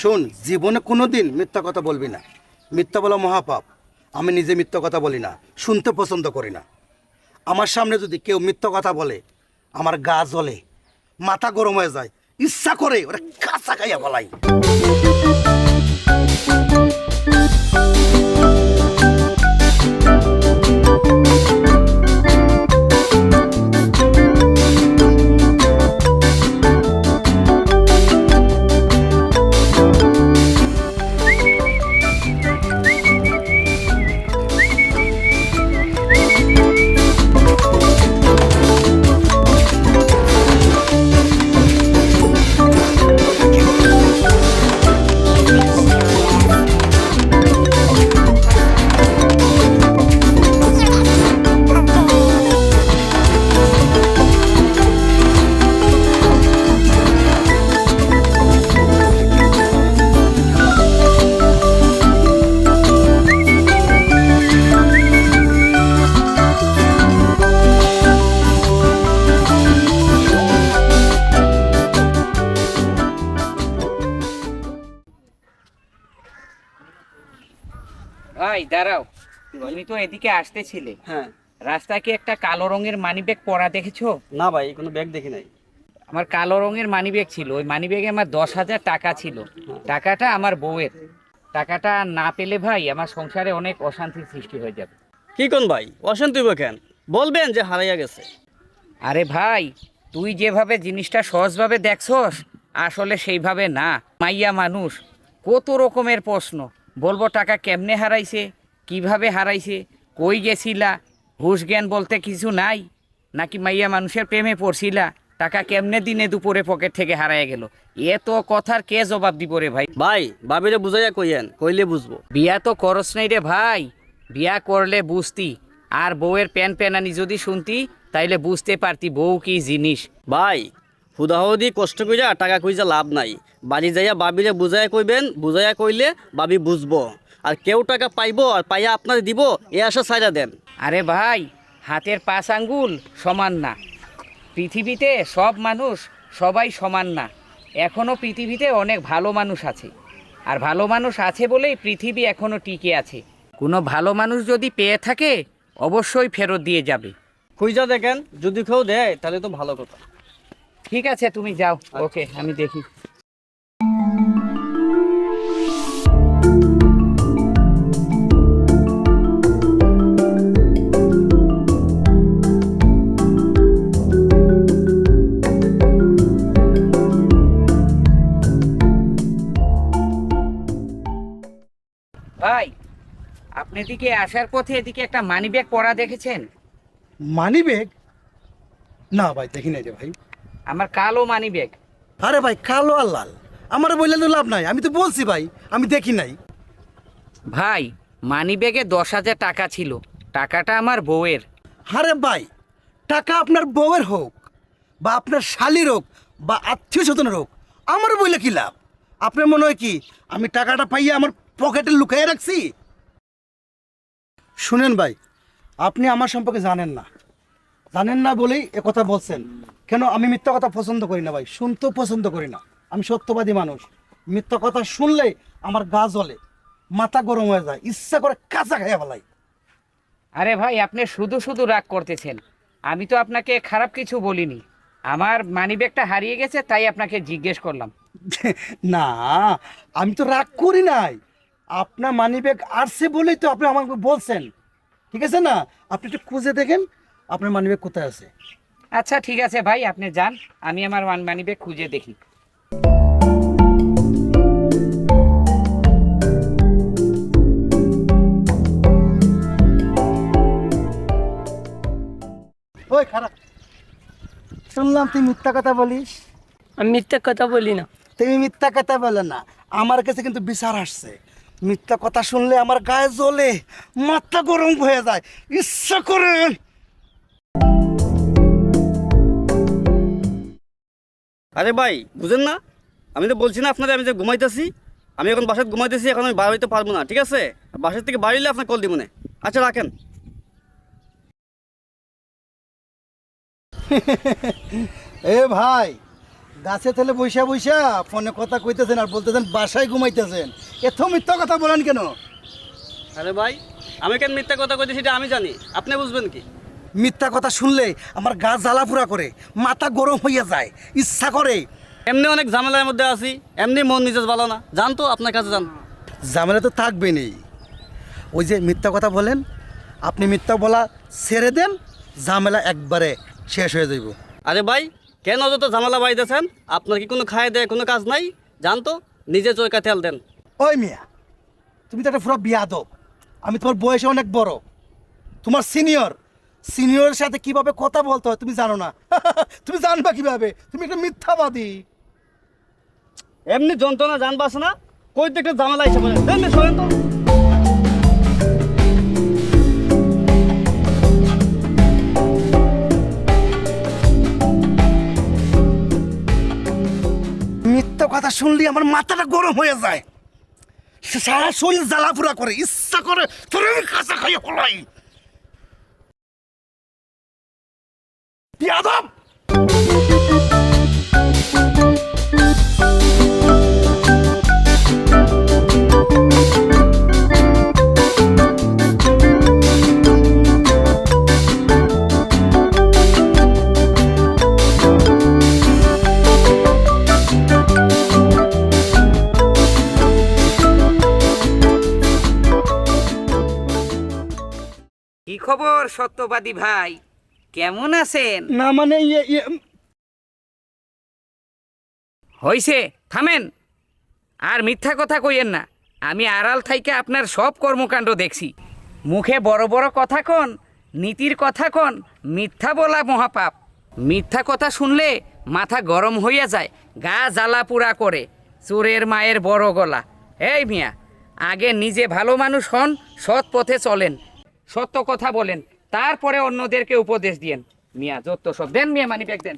শোন, জীবনে কোনো দিন মিথ্যা কথা বলবি না। মিথ্যা বলা মহাপাপ। আমি নিজে মিথ্যা কথা বলি না, শুনতে পছন্দ করি না। আমার সামনে যদি কেউ মিথ্যা কথা বলে আমার গা জ্বলে, মাথা গরম হয়ে যায়, ইচ্ছা করে ওরা কাঁচা খাইয়া বলাই। ভাই দাঁড়াও, তুমি তো এদিকে আসতেছিলে। হ্যাঁ। রাস্তায় কি একটা কালো রঙের মানিব্যাগ পরা দেখেছো? না ভাই, কোনো ব্যাগ দেখি নাই। আমার কালো রঙের মানিব্যাগ ছিল, ওই মানিব্যাগে আমার 10,000 টাকা ছিল। টাকাটা আমার বউয়ের। টাকাটা না পেলে ভাই আমার সংসারে অনেক অশান্তির সৃষ্টি হয়ে যাবে। কি কোন ভাই, অশান্তি হইব কেন? বলবেন যে হারাইয়া গেছে। আরে ভাই, তুই যেভাবে জিনিসটা সহজভাবে দেখছস, আসলে সেইভাবে না। মাইয়া মানুষ, কত রকমের প্রশ্ন। বলবো টাকা কেমনে হারাইছে, কিভাবে হারাইছে, কই গেছিলা, হুশ জ্ঞান বলতে কিছু নাই, নাকি মাইয়া মানুষের প্রেমে পড়ছিলা, টাকা কেমনে দিনে দুপুরে পকেট থেকে হারাইয়া গেল। এত কথার কে জবাব দিব রে ভাই? ভাই ভাবিরে বুঝাইয়া কইয়েন, কইলে বুঝবো। বিয়া তো করস নাই রে ভাই, বিয়া করলে বুঝতি। আর বউয়ের প্যান প্যানানি যদি শুনতি তাইলে বুঝতে পারতি বউ কি জিনিস। ভাই হুদাহুদি কষ্ট কইরা টাকা কইজা লাভ নাই। বাড়ি যাইয়া বাবিরে বুঝাইয়া কইবেন, বুঝাইয়া কইলে বাবি বুঝবো। আর কেউ টাকা পাইবো আর পাইয়া আপনার দিব, এ আশা ছাইরা দেন। আরে ভাই, হাতের 5 আঙ্গুল সমান না। পৃথিবীতে সব মানুষ সবাই সমান না। এখনও পৃথিবীতে অনেক ভালো মানুষ আছে। আর ভালো মানুষ আছে বলেই পৃথিবী এখনও টিকে আছে। কোনো ভালো মানুষ যদি পেয়ে থাকে অবশ্যই ফেরত দিয়ে যাবে। কইজা দেখেন, যদি কেউ দেয় তাহলে তো ভালো কথা। ঠিক আছে, তুমি যাও। ওকে, আমি দেখি। ভাই, আপনি এদিকে আসার পথে এদিকে একটা মানি ব্যাগ পড়া দেখেছেন? Money bag? না ভাই, দেখি নাই রে ভাই। আমার কালো মানি ব্যাগ। আরে ভাই, কালো আর লাল আমার বললে তো লাভ নাই। আমি তো বলছি ভাই, আমি দেখি নাই। ভাই, মানি ব্যাগে 10,000 টাকা ছিল। টাকাটা আমার বউয়ের। আরে ভাই, টাকা আপনার বউয়ের হোক বা আপনার শালির হোক বা আত্মীয় স্বজনের হোক, আমার বইলে কি লাভ? আপনার মনে হয় কি আমি টাকাটা পাইয়া আমার পকেটে লুকাইয়া রাখছি? শুনেন ভাই, আপনি আমার সম্পর্কে জানেন না। জানেন না বলেই এ কথা বলছেন। কেন? আমি মিথ্যা কথা পছন্দ করি না ভাই, শুনতেও পছন্দ করি না। আমি সত্যবাদী মানুষ। মিথ্যা কথা শুনলেই আমার গা জ্বলে, মাথা গরম হয়ে যায়, ইচ্ছা করে কাঁচা খাইয়া ফেলাই। আরে ভাই, আপনি শুধু শুধু রাগ করতেছেন। আমি তো আপনাকে খারাপ কিছু বলিনি। আমার মানি ব্যাগটা হারিয়ে গেছে, তাই আপনাকে জিজ্ঞেস করলাম। না, আমি তো রাগ করি নাই। আপনার মানি ব্যাগ আসছে বলেই তো আপনি আমাকে বলছেন। ঠিক আছে না? আপনি একটু খুঁজে দেখেন আপনার মানি ব্যাগ কোথায় আছে। আচ্ছা ঠিক আছে ভাই, আপনি যান, আমি আমার মানি ব্যাগ খুঁজে দেখি। ওই খারাপ, শুনলাম তুই মিথ্যা কথা বলিস। আমি মিথ্যা কথা বলি না। তুমি মিথ্যা কথা বলে না, আমার কাছে কিন্তু বিচার আসছে। মিথ্যা কথা শুনলে আমার গায়ে জ্বলে, মাথা গরম হয়ে যায়, ইচ্ছা করে। আরে ভাই বুঝেন না, আমি তো বলছি না আপনাদের আমি যে ঘুমাইতেছি। আমি এখন বাসায় ঘুমাইতেছি, এখন আমি বাড়িতে পারবো না। ঠিক আছে, বাসার থেকে বাড়িলে আপনার কল দিব না। আচ্ছা রাখেন। এ ভাই, গাছে তেলে বৈশা বৈশা ফোনে কথা কইতেছেন আর বলতেছেন বাসায় ঘুমাইতেছেন, এত মিথ্যা কথা বলেন কেন? আরে ভাই, আমি কেন মিথ্যা কথা কইতে সেটা আমি জানি, আপনি বুঝবেন কি? মিথ্যা কথা শুনলে আমার গা জ্বালাপুরা করে, মাথা গরম হইয়া যায়, ইচ্ছা করে। এমনি অনেক ঝামেলার মধ্যে আছি, এমনি মন নিজের ভালো না, জান তো আপনার কাছে যান। ঝামেলা তো থাকবে নেই। ওই যে মিথ্যা কথা বলেন, আপনি মিথ্যা বলা ছেড়ে দেন, ঝামেলা একবারে শেষ হয়ে যাইব। আরে ভাই, কেন যত ঝামেলা বাইতেছেন? আপনার কি কোনো খায় দেয় কোনো কাজ নাই? জান তো, নিজে চরকা তেল দেন। ওই মিয়া, তুমি তো একটা পুরো বিয়াদব। আমি তোমার বয়সে অনেক বড়, তোমার সিনিয়রের সাথে কিভাবে কথা বলতে হয় তুমি জানো না। তুমি জানবা কিভাবে? তুমি একটা মিথ্যাবাদী। এমনি যন্ত্রণা জান বাস না, কই দেখলে ঝামেলা এসে পড়ে। দেন না, শোনেন তো। মিথ্যা কথা শুনলে আমার মাথাটা গরম হয়ে যায়, সারা শরীর জ্বালাপুরা করে, ইচ্ছা করে তোর আমি কাঁচা খাইয়ে ফলাই। বিয়াদব! কি খবর সত্যবাদী ভাই, কেমন আছেন? না মানে হইছে, থামেন। আর মিথ্যা কথা কইেন না। আমি আড়াল থাইকে আপনার সব কর্মকাণ্ড দেখছি। মুখে বড় বড় কথা কন, নীতির কথা কন, মিথ্যা বলা মহাপাপ। মিথ্যা কথা শুনলে মাথা গরম হইয়া যায়, গা জ্বালা পুড়া করে, চোরের মায়ের বড় গলা। এই মিয়া, আগে নিজে ভালো মানুষ হন, সৎ পথে চলেন, সত্য কথা বলেন, তারপরে অন্যদেরকে উপদেশ দিয়েন। মিয়া যত সব দেন, মিয়া মানি ব্যাগ দেন।